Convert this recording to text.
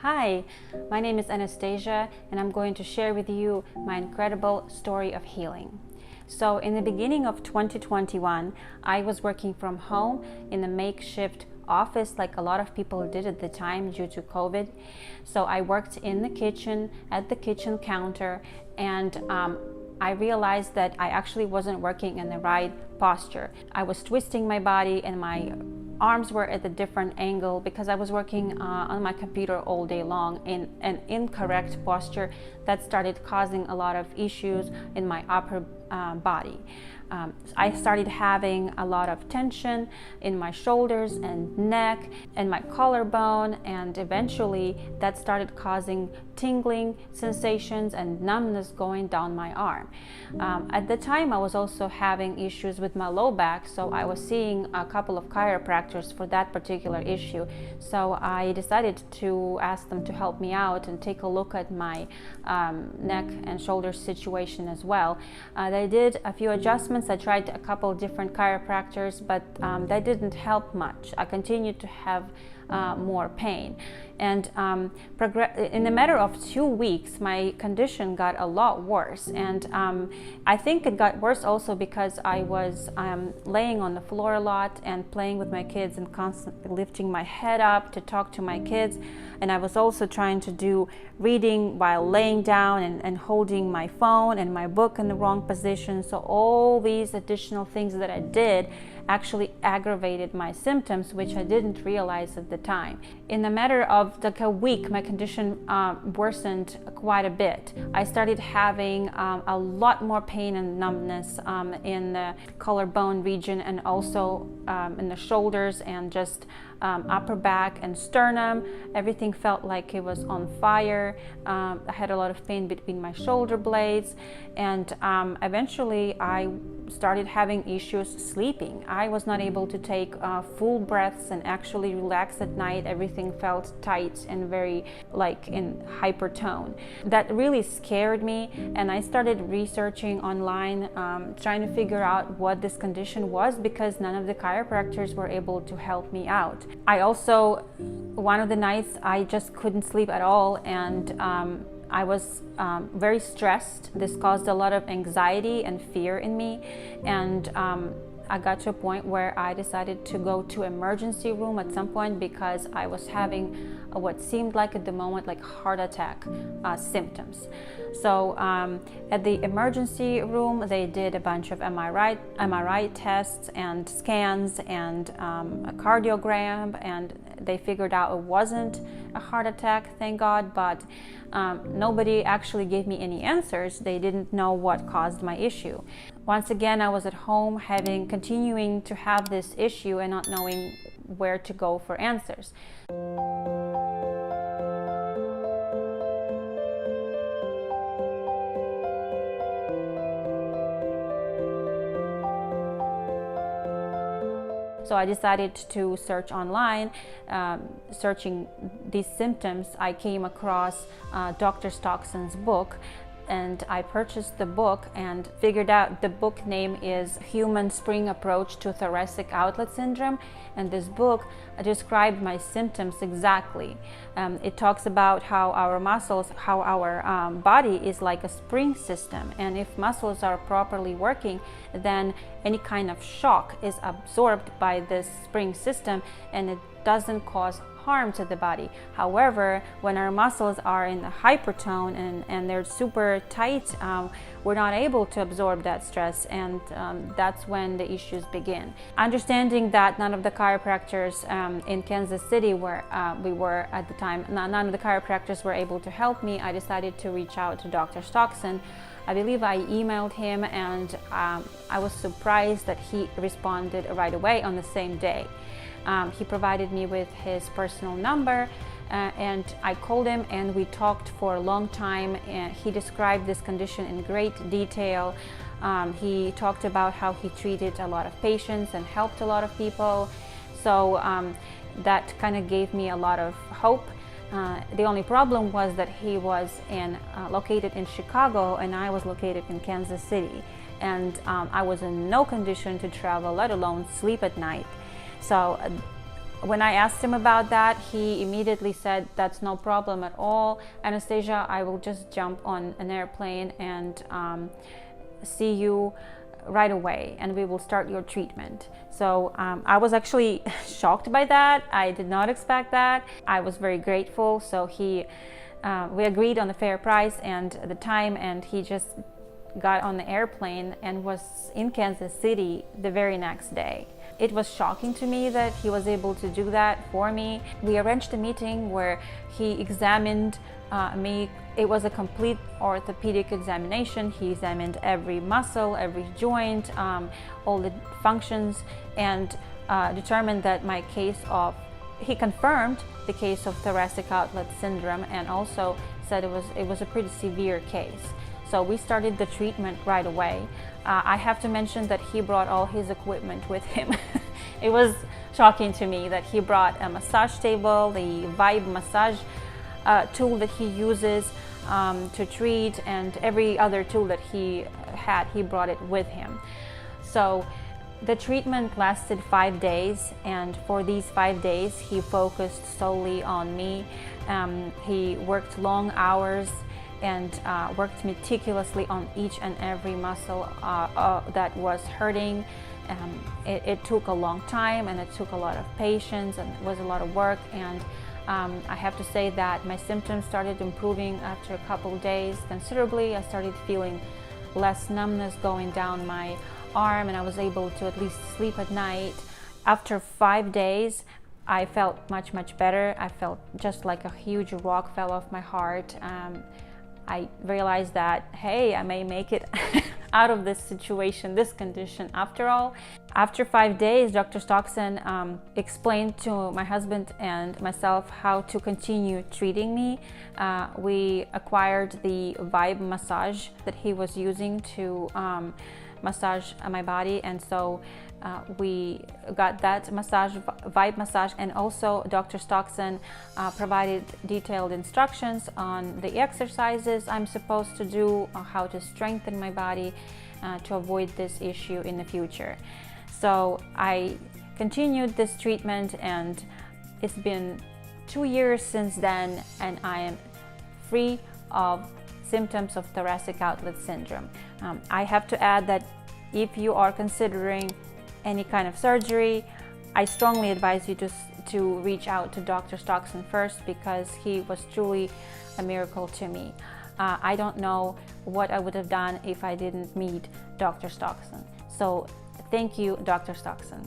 Hi, my name is Anastasia and I'm going to share with you my incredible story of healing. So in the beginning of 2021, I was working from home in a makeshift office like a lot of people did at the time due to COVID. So I worked in the kitchen, at the kitchen counter, and I realized that I actually wasn't working in the right posture. I was twisting my body and my arms were at a different angle because I was working on my computer all day long in an incorrect posture that started causing a lot of issues in my upper body. I started having a lot of tension in my shoulders and neck and my collarbone, and eventually that started causing tingling sensations and numbness going down my arm. At the time I was also having issues with my low back, so I was seeing a couple of chiropractors for that particular issue. So I decided to ask them to help me out and take a look at my neck and shoulder situation as well. They did a few adjustments. I tried a couple different chiropractors, but that didn't help much. I continued to have more pain, and in a matter of 2 weeks my condition got a lot worse. And I think it got worse also because I was laying on the floor a lot and playing with my kids and constantly lifting my head up to talk to my kids, and I was also trying to do reading while laying down and holding my phone and my book in the wrong position. So all these additional things that I did actually aggravated my symptoms, which I didn't realize at the time. In a matter of like a week, my condition worsened quite a bit. I started having a lot more pain and numbness in the collarbone region, and also in the shoulders and just upper back and sternum. Everything felt like it was on fire. I had a lot of pain between my shoulder blades, and eventually I started having issues sleeping. I was not able to take full breaths and actually relax at night. Everything felt tight and very like in hypertone. That really scared me, and I started researching online, trying to figure out what this condition was, because none of the chiropractors were able to help me out. I also, one of the nights I just couldn't sleep at all, and I was very stressed. This caused a lot of anxiety and fear in me, and I got to a point where I decided to go to emergency room at some point because I was having what seemed like at the moment like heart attack symptoms. So at the emergency room they did a bunch of MRI tests and scans and a cardiogram, and they figured out it wasn't a heart attack, thank God, but nobody actually gave me any answers. They didn't know what caused my issue. Once again, I was at home continuing to have this issue and not knowing where to go for answers. So I decided to search online. Searching these symptoms, I came across Dr. Stockson's book, and I purchased the book and figured out the book name is Human Spring Approach to Thoracic Outlet Syndrome, and this book described my symptoms exactly. It talks about how our muscles, how our body is like a spring system, and if muscles are properly working, then any kind of shock is absorbed by this spring system and it doesn't cause harm to the body. However, when our muscles are in the hypertone and they're super tight, we're not able to absorb that stress, and that's when the issues begin. Understanding that none of the chiropractors in Kansas City where we were at the time, none of the chiropractors were able to help me, I decided to reach out to Dr. Stockson. I believe I emailed him, and I was surprised that he responded right away on the same day. He provided me with his personal number, and I called him and we talked for a long time, and he described this condition in great detail. He talked about how he treated a lot of patients and helped a lot of people. So that kind of gave me a lot of hope. The only problem was that he was located in Chicago and I was located in Kansas City, and I was in no condition to travel, let alone sleep at night. So when I asked him about that, he immediately said, that's no problem at all, Anastasia, I will just jump on an airplane and see you right away, and we will start your treatment. So I was actually shocked by that. I did not expect that. I was very grateful. So we agreed on the fair price and the time, and he just got on the airplane and was in Kansas City the very next day. It was shocking to me that he was able to do that for me. We arranged a meeting where he examined me. It was a complete orthopedic examination. He examined every muscle, every joint, all the functions, and determined that he confirmed the case of thoracic outlet syndrome, and also said it was a pretty severe case. So we started the treatment right away. I have to mention that he brought all his equipment with him. It was shocking to me that he brought a massage table, the Vibe massage tool that he uses to treat, and every other tool that he had, he brought it with him. So the treatment lasted 5 days, and for these 5 days he focused solely on me. He worked long hours and worked meticulously on each and every muscle that was hurting. It took a long time, and it took a lot of patience, and it was a lot of work, and I have to say that my symptoms started improving after a couple of days considerably. I started feeling less numbness going down my arm, and I was able to at least sleep at night. After 5 days, I felt much better. I felt just like a huge rock fell off my heart. I realized that, hey, I may make it out of this situation, this condition after all. After 5 days, Dr. Stockson explained to my husband and myself how to continue treating me. We acquired the Vibe massage that he was using to massage my body, and so we got that massage, Vibe massage, and also Dr. Stockson provided detailed instructions on the exercises I'm supposed to do, how to strengthen my body to avoid this issue in the future. So I continued this treatment, and it's been 2 years since then, and I am free of symptoms of thoracic outlet syndrome. I have to add that if you are considering any kind of surgery, I strongly advise you to reach out to Dr. Stockson first, because he was truly a miracle to me. I don't know what I would have done if I didn't meet Dr. Stockson. So thank you, Dr. Stockson.